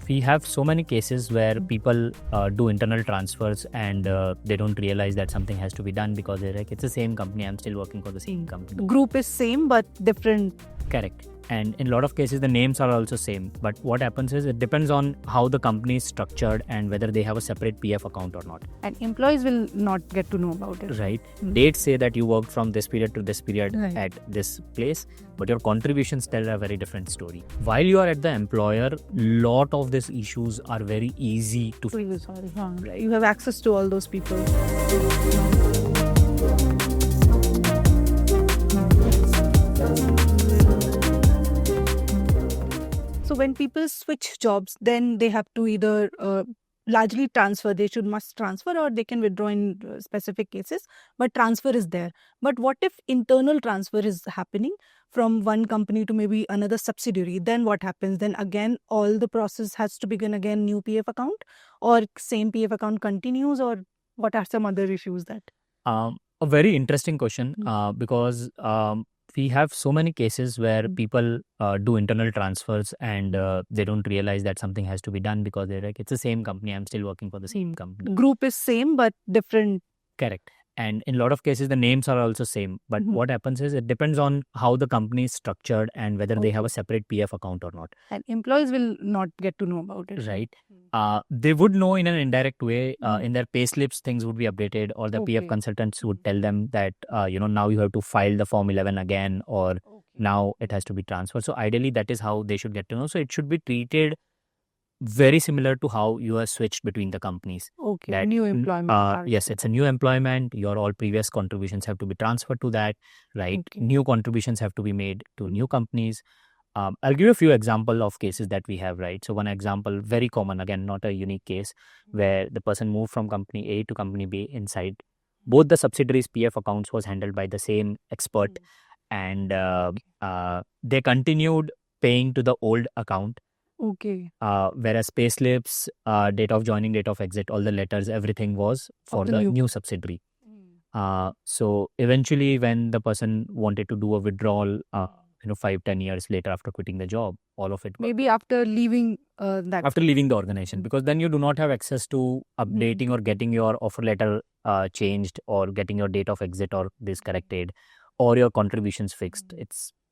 we have so many cases where people do internal transfers and they don't realize that something has to be done because they're like, it's the same company, I'm still working for the same company. Group is same but different. Correct. And in a lot of cases, the names are also same. But what happens is it depends on how the company is structured and whether they have a separate PF account or not. And employees will not get to know about it. Right. Dates say that you worked from this period to this period at this place, but your contributions tell a very different story. While you are at the employer, lot of these issues are very easy to fix. Right. You have access to all those people. So when people switch jobs, then they have to either largely transfer. They must transfer, or they can withdraw in specific cases. But transfer is there. But what if internal transfer is happening from one company to maybe another subsidiary? Then what happens? Then again, all the process has to begin again, new PF account, or same PF account continues, or what are some other issues that? A very interesting question because we have so many cases where people do internal transfers and they don't realize that something has to be done because they're like, it's the same company, I'm still working for the same company. Group is same but different. Correct. And in a lot of cases, the names are also same. But what happens is it depends on how the company is structured and whether they have a separate PF account or not. And employees will not get to know about it. Right. They would know in an indirect way. In their pay slips, things would be updated, or the PF consultants would tell them that, now you have to file the Form 11 again, or now it has to be transferred. So ideally, that is how they should get to know. So it should be treated very similar to how you are switched between the companies. Okay, that, new employment. Yes, it's a new employment. Your all previous contributions have to be transferred to that, right? New contributions have to be made to new companies. I'll give you a few examples of cases that we have, right? So one example, very common, again, not a unique case, where the person moved from company A to company B inside. Both the subsidiaries' PF accounts was handled by the same expert, and they continued paying to the old account. Okay. Whereas pay slips, date of joining, date of exit, all the letters, everything was for the new subsidiary. So eventually, when the person wanted to do a withdrawal, 5-10 years later after quitting the job, all of it. Maybe after leaving that. After leaving the organization, because then you do not have access to updating or getting your offer letter changed, or getting your date of exit or this corrected, or your contributions fixed.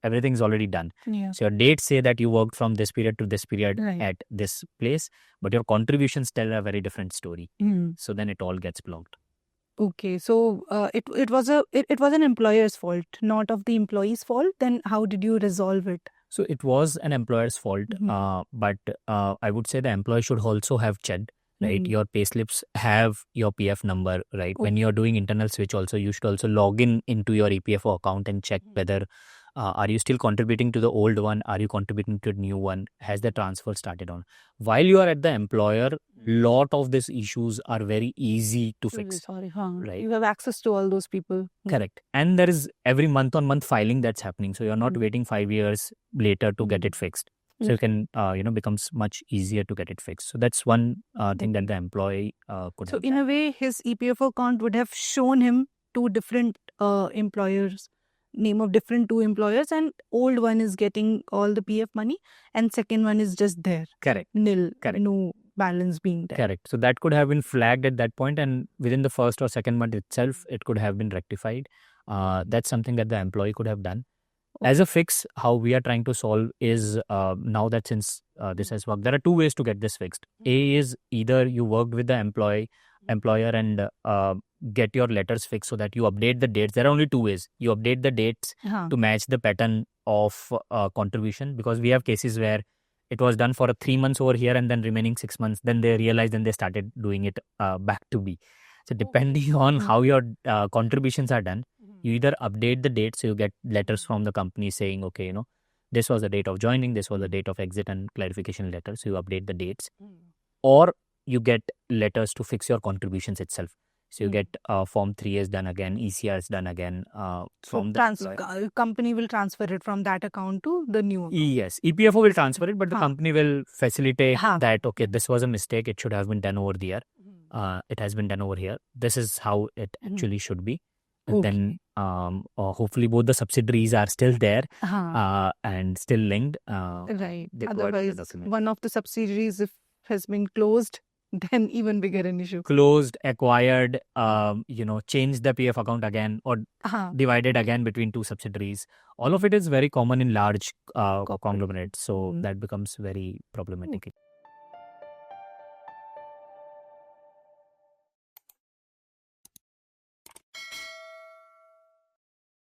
Everything's already done. Yeah. So your dates say that you worked from this period to this period at this place, but your contributions tell a very different story. So then it all gets blocked. Okay, so it was an employer's fault, not of the employee's fault. Then how did you resolve it? So it was an employer's fault, but I would say the employer should also have checked. Right, your payslips have your PF number, right? When you're doing internal switch also, you should also log into your EPFO account and check whether are you still contributing to the old one? Are you contributing to the new one? Has the transfer started on? While you are at the employer, lot of these issues are very easy to fix. Right? You have access to all those people. Correct. And there is every month-on-month filing that's happening. So you're not waiting 5 years later to get it fixed. So you can, becomes much easier to get it fixed. So that's one thing that the employee could. So in a way, his EPFO account would have shown him two different employers, name of different two employers, and old one is getting all the PF money, and second one is just there. Correct. Nil. Correct. No balance being there. Correct. So that could have been flagged at that point, and within the first or second month itself, it could have been rectified. That's something that the employee could have done. As a fix, how we are trying to solve is now that since this has worked, there are two ways to get this fixed. A is either you worked with the employer and get your letters fixed so that you update the dates. There are only two ways. You update the dates to match the pattern of contribution, because we have cases where it was done for 3 months over here and then remaining 6 months. Then they realized and they started doing it back to B. So depending on how your contributions are done, you either update the date, so you get letters from the company saying, okay, this was the date of joining, this was the date of exit, and clarification letter. So you update the dates, or you get letters to fix your contributions itself. So you get Form 3 is done again, ECR is done again. From the company will transfer it from that account to the new account. Yes, EPFO will transfer it, but the company will facilitate that, okay, this was a mistake, it should have been done over there. It has been done over here. This is how it actually should be. Then hopefully both the subsidiaries are still there and still linked. Right. Otherwise, one of the subsidiaries, if has been closed, then even bigger an issue. Closed, acquired, changed the PF account again, or divided again between two subsidiaries. All of it is very common in large conglomerates. So that becomes very problematic.